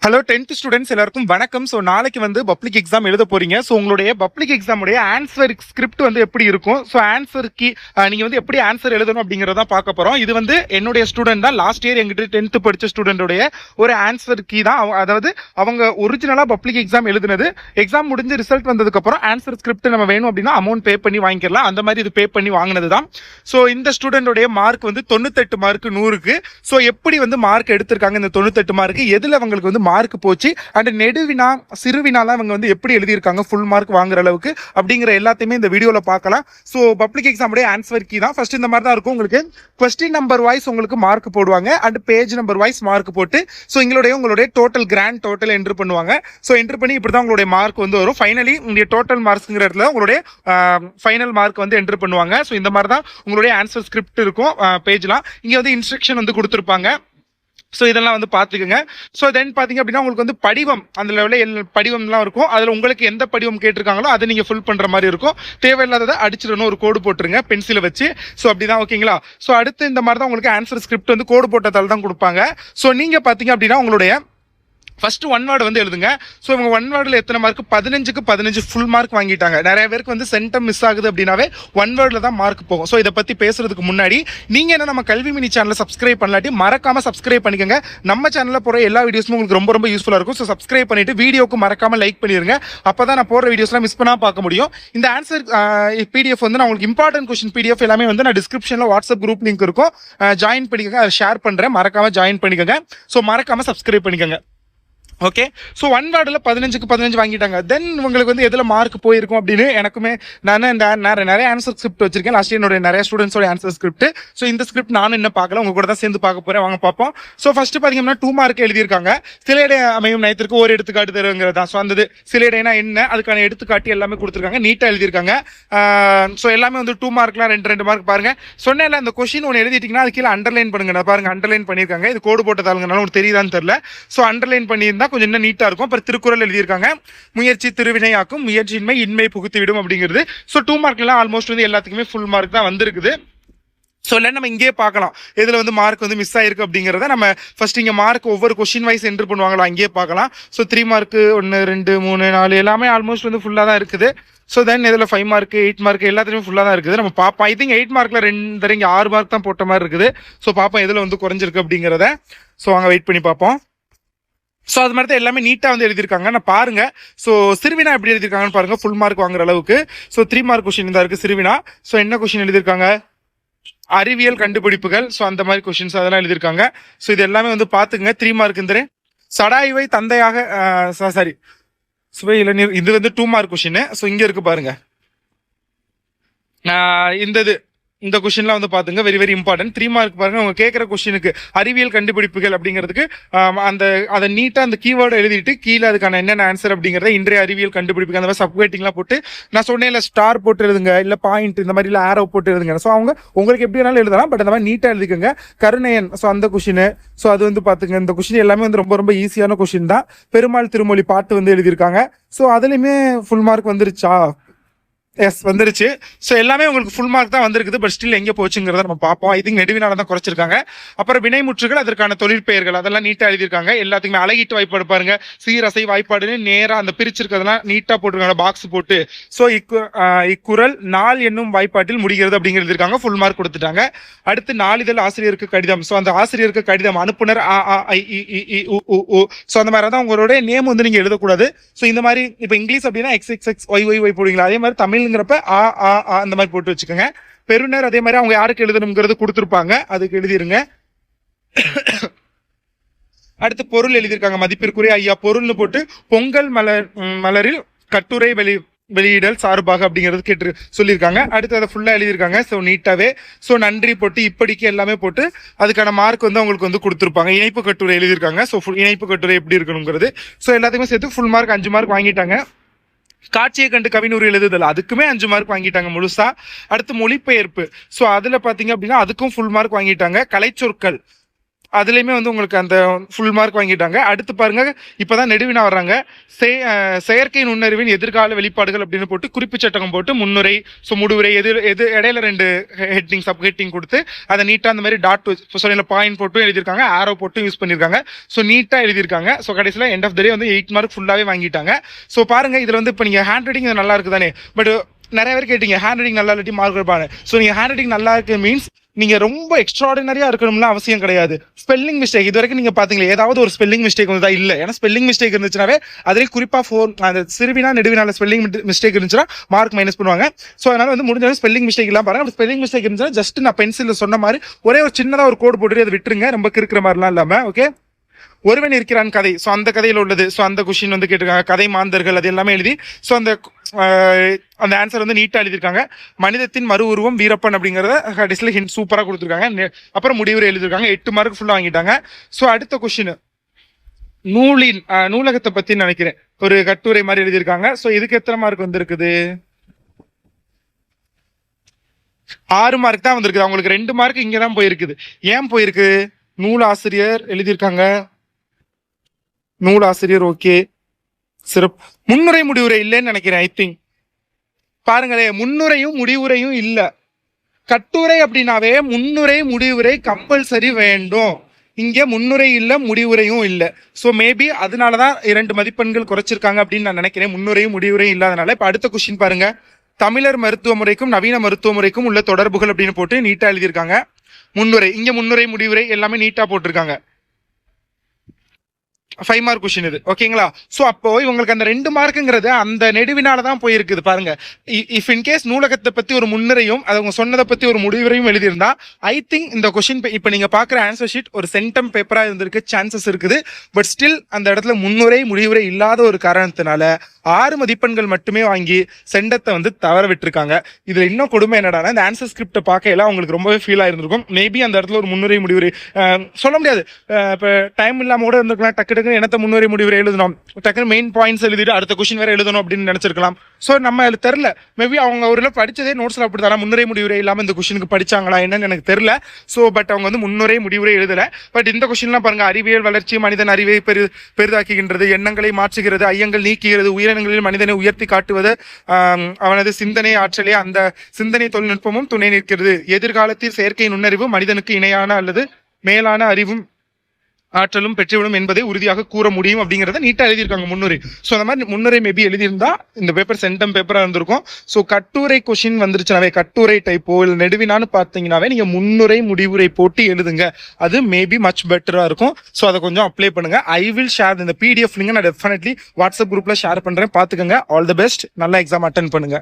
Hello 10th students எல்லாருக்கும் வணக்கம். So நாளைக்கு வந்து பப்ளிக் எக்ஸாம் எழுத போறீங்க. ஸோ உங்களுடைய பப்ளிக் எக்ஸாமுடைய ஆன்சர் ஸ்கிரிப்ட் வந்து எப்படி இருக்கும், ஸோ ஆன்சர் கீ நீங்க வந்து எப்படி ஆன்சர் எழுதணும் அப்படிங்கறத பார்க்க போறோம். இது வந்து என்னுடைய ஸ்டூடெண்ட் தான், லாஸ்ட் இயர் எங்கிட்ட 10th படிச்ச ஸ்டூடெண்டோடைய ஒரு ஆன்சர் கீ தான். அதாவது அவங்க ஒரிஜினலா பப்ளிக் எக்ஸாம் எழுதுனது, எக்ஸாம் முடிஞ்சு ரிசல்ட் வந்ததுக்கு அப்புறம் ஆன்சர் ஸ்கிரிப்ட் நம்ம வேணும் அப்படின்னா அமௌண்ட் பே பண்ணி வாங்கிக்கலாம். அந்த மாதிரி இது பே பண்ணி வாங்கினது தான். ஸோ இந்த ஸ்டூடெண்டோடைய மார்க் வந்து 98 மார்க் 100க்கு. ஸோ எப்படி வந்து மார்க் எடுத்திருக்காங்க இந்த 98 மார்க், எதுல அவங்களுக்கு வந்து மார்க் போச்சு, அண்ட் நெடுவினா சிறுவினாலாம் அவங்க வந்து எப்படி எழுதியிருக்காங்க ஃபுல் மார்க் வாங்குற அளவுக்கு அப்படிங்கிற எல்லாத்தையுமே இந்த வீடியோல பார்க்கலாம். ஸோ பப்ளிக் எக்ஸாமுடைய ஆன்சர் கீ தான். ஃபர்ஸ்ட் இந்த மாதிரி தான் இருக்கும். உங்களுக்கு கொஸ்டின் நம்பர் வைஸ் உங்களுக்கு மார்க் போடுவாங்க, and page number wise mark போட்டு ஸோ உங்களுடைய டோட்டல் கிராண்ட் டோட்டல் என்ட்ரு பண்ணுவாங்க. ஸோ என்ட்ரு பண்ணி இப்படி தான் உங்களுடைய மார்க் வந்து வரும். ஃபைனலி உங்களுடைய டோட்டல் மார்க்ஸ்ங்கிற இடத்துல உங்களுடைய ஃபைனல் மார்க் வந்து என்ட்ரு பண்ணுவாங்க. ஸோ இந்த மாதிரி தான் உங்களுடைய ஆன்சர் ஸ்கிரிப்ட் இருக்கும். பேஜ்லாம் இங்க வந்து இன்ஸ்ட்ரக்ஷன் வந்து கொடுத்துருப்பாங்க. ஸோ இதெல்லாம் வந்து பார்த்துக்குங்க. ஸோ தென் பார்த்தீங்க அப்படின்னா உங்களுக்கு வந்து படிவம், அந்த லெவலில் படிவம்லாம் இருக்கும். அதில் உங்களுக்கு எந்த படிவம் கேட்டிருக்காங்களோ அதை நீங்கள் ஃபில் பண்ணுற மாதிரி இருக்கும். தேவையில்லாததை அடிச்சிடணும், ஒரு கோடு போட்டுருங்க பென்சிலை வச்சு. ஸோ அப்படிதான், ஓகேங்களா? ஸோ அடுத்து இந்த மாதிரி தான் உங்களுக்கு ஆன்சர் ஸ்கிரிப்ட் வந்து கோடு போட்டதால் தான் கொடுப்பாங்க. ஸோ நீங்கள் பார்த்தீங்க அப்படின்னா உங்களுடைய ஃபர்ஸ்ட் ஒன் வேர்டு வந்து எழுதுங்க. ஸோ இவங்க ஒன் வேர்டில் எத்தனை மார்க், 15க்கு 15 ஃபுல் மார்க் வாங்கிட்டாங்க. நிறைய பேருக்கு வந்து சென்டம் மிஸ் ஆகுது அப்படின்னாவே ஒன் வேர்டில் தான் மார்க் போகும். ஸோ இதை பற்றி பேசுறதுக்கு முன்னாடி நீங்கள் என்ன நம்ம கல்வி மினி சேனலை சப்ஸ்கிரைப் பண்ணலாட்டி மறக்காம சப்ஸ்கிரைப் பண்ணிக்கோங்க. நம்ம சேனலில் போகிற எல்லா வீடியோஸும் உங்களுக்கு ரொம்ப ரொம்ப யூஸ்ஃபுல்லாக இருக்கும். ஸோ சப்ஸ்கிரைப் பண்ணிட்டு வீடியோக்கு மறக்காம லைக் பண்ணிடுங்க. அப்போ தான் நான் போகிற வீடியோஸ்லாம் மிஸ் பண்ணால் பார்க்க முடியும். இந்த ஆன்சர் பிடிஎஃப் வந்து நான் உங்களுக்கு இம்பார்ட்டன்ட் கொஸ்டின் பிடிஎஃப் எல்லாமே வந்து நான் டிஸ்கிரிப்ஷனில் வாட்ஸ்அப் குரூப் லிங்க் இருக்கும், ஜாயின் பண்ணிக்கோங்க. அதை ஷேர் பண்ணுறேன், மறக்காம ஜாயின் பண்ணிக்கோங்க. ஸோ மறக்காம சப்ஸ்கிரைப் பண்ணிக்கோங்க. ஓகே. ஸோ ஒன் வேர்டில் 15க்கு 15 வாங்கிட்டாங்க. தென் உங்களுக்கு வந்து எதில் மார்க் போயிருக்கும் அப்படின்னு எனக்குமே நான் நிறைய ஆன்சர் ஸ்கிரிப்ட் வச்சிருக்கேன். லாஸ்ட் என்னுடைய நிறைய ஸ்டூடெண்ட்ஸோட ஆன்சர் ஸ்கிரிப்ட். ஸோ இந்த ஸ்கிரிப்ட் நானும் இன்னும் பார்க்கல, உங்க கூட தான் சேர்ந்து பார்க்க போறேன். வாங்க பார்ப்போம். ஸோ ஃபர்ஸ்ட் பார்த்தீங்கன்னா 2 மார்க் எழுதியிருக்காங்க. சிலையடை அமையும் நயத்திற்கு ஒரு எடுத்துக்காட்டு தருங்கிறதா. ஸோ அந்த சிலையடைனா என்ன, அதுக்கான எடுத்துக்காட்டி எல்லாமே கொடுத்துருக்காங்க, நீட்டாக எழுதியிருக்காங்க. ஸோ எல்லாமே வந்து 2 மார்க்லாம் 2 மார்க் பாருங்க. சொன்னேன்ல அந்த கொஸ்டின் ஒன்று எழுதிட்டீங்கன்னா அது கீழே அண்டர்லைன் பண்ணுங்க. பாருங்க அண்டர்லைன் பண்ணியிருக்காங்க. இது கோடு போட்டதாலுங்கனால உங்களுக்கு தெரியுதான்னு தெரியல. ஸோ அண்டர்லைன் பண்ணியிருந்தா கொஞ்சம் இன்னும் நீட்டா இருக்கும். அப்புறம் திருக்குறள் எழுதியிருக்காங்க, முயற்சி திருவினையாக்கும், முயற்சியின்மை இன்மை புகுத்தி விடும் அப்படிங்கிறது. ஸோ 2 மார்க்லாம் ஆல்மோஸ்ட் வந்து எல்லாத்துக்குமே ஃபுல் மார்க் தான் வந்திருக்குது. ஸோ இல்லை நம்ம இங்கே பார்க்கலாம் இதில் வந்து மார்க் வந்து மிஸ் ஆயிருக்கு அப்படிங்கிறத நம்ம ஃபர்ஸ்ட் இங்கே மார்க் ஒவ்வொரு கொஸ்டின் வைஸ் என்ட்ரு பண்ணுவாங்களோ அங்கேயே பார்க்கலாம். ஸோ 3 மார்க் 1 2 3 4 எல்லாமே ஆல்மோஸ்ட் வந்து ஃபுல்லாக தான் இருக்குது. ஸோ தென் இதில் 5 மார்க் 8 மார்க் எல்லாத்துலேயும் ஃபுல்லாக தான் இருக்குது. நம்ம பார்ப்போம். ஐ திங்க் 8 மார்க்கில் 2 6 மார்க் தான் போட்ட மாதிரி இருக்குது. ஸோ பார்ப்போம் எதில் வந்து குறைஞ்சிருக்கு அப்படிங்கிறத. ஸோ அங்கே வெயிட் பண்ணி பார்ப்போம். ஸோ அது மாதிரி தான் எல்லாமே நீட்டாக வந்து எழுதியிருக்காங்க. நான் பாருங்க. ஸோ சிறுவினா எப்படி எழுதியிருக்காங்கன்னு பாருங்க, ஃபுல் மார்க் வாங்குற அளவுக்கு. ஸோ 3 மார்க் கொஸ்டின் தான் இருக்கு சிறுவினா. ஸோ என்ன கொஸ்டின் எழுதியிருக்காங்க, அறிவியல் கண்டுபிடிப்புகள். ஸோ அந்த மாதிரி கொஸ்டின்ஸ் அதெல்லாம் எழுதியிருக்காங்க. ஸோ இது எல்லாமே வந்து பார்த்துங்க. 3 மார்க் இந்த சடாயுவை தந்தையாக சாரி சுவை இளநீர், இது வந்து 2 மார்க் கொஸ்டின். ஸோ இங்க இருக்கு பாருங்க, இந்த கொஸ்டின்லாம் வந்து பாத்துங்க, வெரி வெரி இம்பார்ட்டன்ட். 3 மார்க் பாருங்க, அவங்க கேட்குற கொஸ்டினுக்கு அறிவியல் கண்டுபிடிப்புகள் அப்படிங்கிறதுக்கு அதை நீட்டா அந்த கீவேர்டு எழுதிட்டு கீழே அதுக்கான என்னென்ன ஆன்சர் அப்படிங்கிறத இன்றைய அறிவியல் கண்டுபிடிப்புகள் அந்த மாதிரி சப்வேட்டிங்லாம் போட்டு நான் சொன்னேன் இல்லை ஸ்டார் போட்டு எழுதுங்க, இல்லை பாயிண்ட் இந்த மாதிரி இல்லை ஆரோ போட்டு எழுதுங்க. ஸோ அவங்க உங்களுக்கு எப்படி வேணாலும் எழுதலாம், பட் அந்த மாதிரி நீட்டாக எழுதிக்கோங்க. கருணையன், ஸோ அந்த கொஸ்டின். ஸோ அது வந்து பாத்துங்க, இந்த கொஸ்டின் எல்லாமே வந்து ரொம்ப ரொம்ப ஈஸியான கொஸ்டின் தான். பெருமாள் திருமொழி பாட்டு வந்து எழுதியிருக்காங்க. ஸோ அதுலேயுமே ஃபுல் மார்க் வந்துருச்சா? எஸ் வந்துருச்சு. ஸோ எல்லாமே உங்களுக்கு ஃபுல் மார்க் தான் வந்திருக்குது. பட் ஸ்டில் எங்கே போச்சுங்கிறத நம்ம பார்ப்போம். ஐ திங்க் நெடுவினால தான் குறைச்சிருக்காங்க. அப்புறம் வினைமுற்றுகள், அதற்கான தொழிற்பெயர்கள் அதெல்லாம் நீட்டாக எழுதியிருக்காங்க. எல்லாத்துக்குமே அழகிட்டு வாய்ப்பாடு பாருங்க, சீரசை வாய்ப்பாடுன்னு நேராக அந்த பிரிச்சிருக்கிறதுலாம் நீட்டாக போட்டிருக்காங்க பாக்ஸ் போட்டு. ஸோ இக்குறள் நாள் என்னும் வாய்ப்பாட்டில் முடிகிறது அப்படிங்கிற எழுதியிருக்காங்க. ஃபுல் மார்க் கொடுத்துட்டாங்க. அடுத்து நாளிதழ் ஆசிரியருக்கு கடிதம். ஸோ அந்த ஆசிரியருக்கு கடிதம் அனுப்புனர் ஸோ அந்த மாதிரி தான் உங்களுடைய நேம் வந்து நீங்க எழுதக்கூடாது. ஸோ இந்த மாதிரி இப்போ இங்கிலீஷ் அப்படின்னா XXXYYY போடுவீங்களா, அதே மாதிரி தமிழ் அந்த மாதிரி போட்டு வச்சுக்கோங்க. பெருனர் அதே மாதிரி அவங்க யாருக்கு எழுதணுங்கிறது கொடுத்துருப்பாங்க, அதுக்கு எழுதிருங்க. அடுத்து பொருள் எழுதியிருக்காங்க, மதிப்பிற்குரிய ஐயா பொருள்னு போட்டு பொங்கல் மலரில் கட்டுரை வெளியிடல் சார்பாக அப்படிங்கிறது கேட்டு சொல்லியிருக்காங்க. அடுத்து அதை ஃபுல்லா எழுதியிருக்காங்க. ஸோ நீட்டாவே ஸோ நன்றி போட்டு இப்படிக்கு எல்லாமே போட்டு அதுக்கான மார்க் வந்து அவங்களுக்கு வந்து கொடுத்துருப்பாங்க. இணைப்பு கட்டுரை எழுதியிருக்காங்க. ஸோ இணைப்பு கட்டுரை எப்படி இருக்கணுங்கிறது. ஸோ எல்லாத்துக்குமே சேர்த்து ஃபுல் மார்க் 5 மார்க் வாங்கிட்டாங்க. காட்சியை கண்டு கவினூர் எழுதுதல், அதுக்குமே 5 மார்க் வாங்கிட்டாங்க முழுசா. அடுத்து மொழிபெயர்ப்பு. ஸோ அதுல பாத்தீங்க அப்படின்னா அதுக்கும் ஃபுல் மார்க் வாங்கிட்டாங்க. கலைச்சொற்கள் அதுலயுமே வந்து உங்களுக்கு அந்த ஃபுல் மார்க் வாங்கிட்டாங்க. அடுத்து பாருங்க, இப்பதான் நெடுவினா வர்றாங்க. செயற்கை நுண்ணறிவின் எதிர்கால வெளிப்பாடுகள் அப்படின்னு போட்டு குறிப்பு சட்டகம் போட்டு முன்னுரை, ஸோ முடிவுரை, எது எது இடையில 2 ஹெட்டிங் சப் ஹெட்டிங் கொடுத்து அதை நீட்டா அந்த மாதிரி டாட் சொல்ல பாயிண்ட் போட்டும் எழுதியிருக்காங்க, ஆரோ போட்டும் யூஸ் பண்ணியிருக்காங்க. ஸோ நீட்டா எழுதியிருக்காங்க. ஸோ கடைசியில் எண்ட் ஆஃப் த டே வந்து 8 மார்க் ஃபுல்லாவே வாங்கிட்டாங்க. ஸோ பாருங்க, இதுல வந்து இப்போ நீங்க ஹேண்ட் ரைட்டிங் நல்லா இருக்கு தானே, பட் நிறைய பேர் கேட்டீங்க ஹேண்ட் ரைட்டிங் நல்லா இல்லாட்டி மார்க் எடுப்பாங்க. ஸோ நீங்க ஹேண்ட் ரைட்டிங் நல்லா இருக்கு மீன்ஸ் நீங்க ரொம்ப எக்ஸ்ட்ராடினரியா இருக்கணும்னு அவசியம் கிடையாது. ஸ்பெல்லிங் மிஸ்டேக் இது வரைக்கும் நீங்க பாத்தீங்களா, ஏதாவது ஒரு ஸ்பெல்லிங் மிஸ்டேக் வந்தா இல்ல. ஏன்னா ஸ்பெல்லிங் மிஸ்டேக் இருந்துச்சுனாவே அதிலே குறிப்பா அந்த சிறுவினா நெடுவினால ஸ்பெல்லிங் மிஸ்டேக் இருந்துச்சுன்னா மார்க் மைனஸ் பண்ணுவாங்க. ஸோ அதனால வந்து முடிஞ்ச ஸ்பெல்லிங் மிஸ்டேக் எல்லாம் பாருங்க. ஸ்பெல்லிங் மிஸ்டேக் இருந்துச்சுன்னா ஜஸ்ட் நான் பென்சில்ல சொன்ன மாதிரி ஒரே ஒரு சின்னதா ஒரு கோடு போட்டு அதை விட்டுருங்க, ரொம்ப கிறுக்கிற மாதிரிலாம் இல்லாம. ஓகே, ஒருவன் இருக்கிறான் கதை, ஸோ அந்த கதையில உள்ளது. ஸோ அந்த கொஸ்டின் வந்து கேட்டிருக்காங்க, கதை மாந்தர்கள் அது எல்லாமே எழுதி. ஸோ அந்த ஆன்சர் வந்து நீட்டா எழுதியிருக்காங்க. மனிதத்தின் மறு உருவம் வீரப்பன் அப்படிங்கறத கடைசியில் ஹிண்ட் சூப்பரா கொடுத்துருக்காங்க. அப்புறம் முடிவுரை எழுதிருக்காங்க. 8 மார்க் ஃபுல்லா வாங்கிட்டாங்க. ஸோ அடுத்த கொஸ்டின் நூலகத்தை பத்தி நினைக்கிறேன், ஒரு கட்டுரை மாதிரி எழுதியிருக்காங்க. ஸோ இதுக்கு எத்தனை மார்க் வந்திருக்குது? 6 மார்க் தான் வந்திருக்குது. அவங்களுக்கு 2 மார்க் இங்கதான் போயிருக்குது. ஏன் போயிருக்கு? நூலாசிரியர் எழுதியிருக்காங்க. நூலாசிரியர் ஓகே, சிறப்பு. முன்னுரை முடிவுரை இல்லைன்னு நினைக்கிறேன். ஐ திங்க் பாருங்களேன், முன்னுரையும் முடிவுரையும் இல்ல. கட்டுரை அப்படின்னாவே முன்னுரை முடிவுரை கம்பல்சரி வேண்டும். இங்க முன்னுரை இல்ல, முடிவுரையும் இல்ல. சோ மேபி அதனாலதான் 2 மதிப்பெண்கள் குறைச்சிருக்காங்க அப்படின்னு நான் நினைக்கிறேன், முன்னுரையும் முடிவுரையும் இல்லாதனால. இப்ப அடுத்த கொஸ்டின் பாருங்க, தமிழர் மருத்துவ முறைக்கும் நவீன மருத்துவ முறைக்கும் உள்ள தொடர்புகள் அப்படின்னு போட்டு நீட்டா எழுதியிருக்காங்க. முன்னுரை, இங்க முன்னுரை முடிவுரை எல்லாமே நீட்டா போட்டிருக்காங்க. 5 மார்க் கொஸ்டின் இது. ஓகேங்களா? சோ அப்போ இவங்களுக்கு அந்த 2 மார்க்குங்கிறது அந்த நெடுவினால தான் போயிருக்குது. பாருங்க, இஃப் இன் கேஸ் நூலகத்தை பத்தி ஒரு முன்னுரையும் அவங்க சொன்னதை பத்தி ஒரு முடிவுரையும் எழுதியிருந்தா ஐ திங்க் இந்த கொஸ்டின் இப்ப நீங்க பாக்குற ஆன்சர் ஷீட் ஒரு சென்டம் பேப்பரா இருந்திருக்கு சான்சஸ் இருக்குது. பட் ஸ்டில் அந்த இடத்துல முன்னுரை முடிவுரை இல்லாத ஒரு காரணத்தினால 6 மதிப்பெண்கள் மட்டுமே வாங்கி செண்டத்தை வந்து தவற விட்டுருக்காங்க. இதுல இன்னும் கொடுமை என்னடா, இந்த ஆன்சர் ஸ்கிரிப்ட பார்க்கல அவங்களுக்கு ரொம்பவே ஃபீல் ஆயிருந்திருக்கும். மேபி அந்த இடத்துல ஒரு முன்னுரை முடிவுரை சொல்ல முடியாது. இப்ப டைம் இல்லாம கூட இருந்திருக்கலாம். டக்கு டக்கு என்னத்த முன்னுரை முடிவுரை எழுதணும், டக்குனு மெயின் பாயிண்ட்ஸ் எழுதிட்டு அடுத்த கொஸ்டின் வேற எழுதணும் அப்படின்னு நினைச்சிருக்கலாம். சோ நம்ம அது தெரியல. மேபி அவங்க ஒரு படிச்சதே நோட்ஸ்ல அப்படிதான் முன்னுரை முடிவுரை இல்லாம இந்த கொஸ்டினுக்கு படிச்சாங்களா என்னன்னு எனக்கு தெரியல. சோ பட் அவங்க வந்து முன்னுரை முடிவுரை எழுதல. பட் இந்த கொஸ்டின்லாம் பாருங்க, அறிவியல் வளர்ச்சி மனிதன் அறிவை பெரிதாக்குகின்றது, எண்ணங்களை மாற்றுகிறது, ஐயங்கள் நீக்குகிறது, உயிரினங்களில் மனிதனை உயர்த்தி காட்டுவது, அவனது சிந்தனை ஆற்றலே அந்த சிந்தனை தொழில்நுட்பமும் துணை நிற்கிறது, எதிர்காலத்தில் செயற்கை நுண்ணறிவு மனிதனுக்கு இணையான அல்லது மேலான அறிவும் ஆற்றலும் பெற்றுவிடும் என்பதை உறுதியாக கூற முடியும் அப்படிங்கறத நீட்டா எழுதியிருக்காங்க முன்னுரை. சோ அந்த மாதிரி முன்னுரை மேபி எழுதியிருந்தா இந்த பேப்பர் சென்டம் பேப்பரா இருந்திருக்கும். சோ கட்டுரை கொஸ்டின் வந்துருச்சுனாவே, கட்டுரை டைப்போ இல்ல நெடுவினான்னு பாத்தீங்கன்னாவே நீங்க முன்னுரை முடிவுரை போட்டு எழுதுங்க, அது மேபி மச் பெட்டரா இருக்கும். சோ அதை கொஞ்சம் அப்ளை பண்ணுங்க. ஐ வில் ஷேர் இந்த PDF லிங்க் நான் டெஃபினெட்லி வாட்ஸ்அப் குரூப்ல ஷேர் பண்றேன், பாத்துக்கங்க. ஆல் தி பெஸ்ட், நல்ல எக்ஸாம் அட்டென்ட் பண்ணுங்க.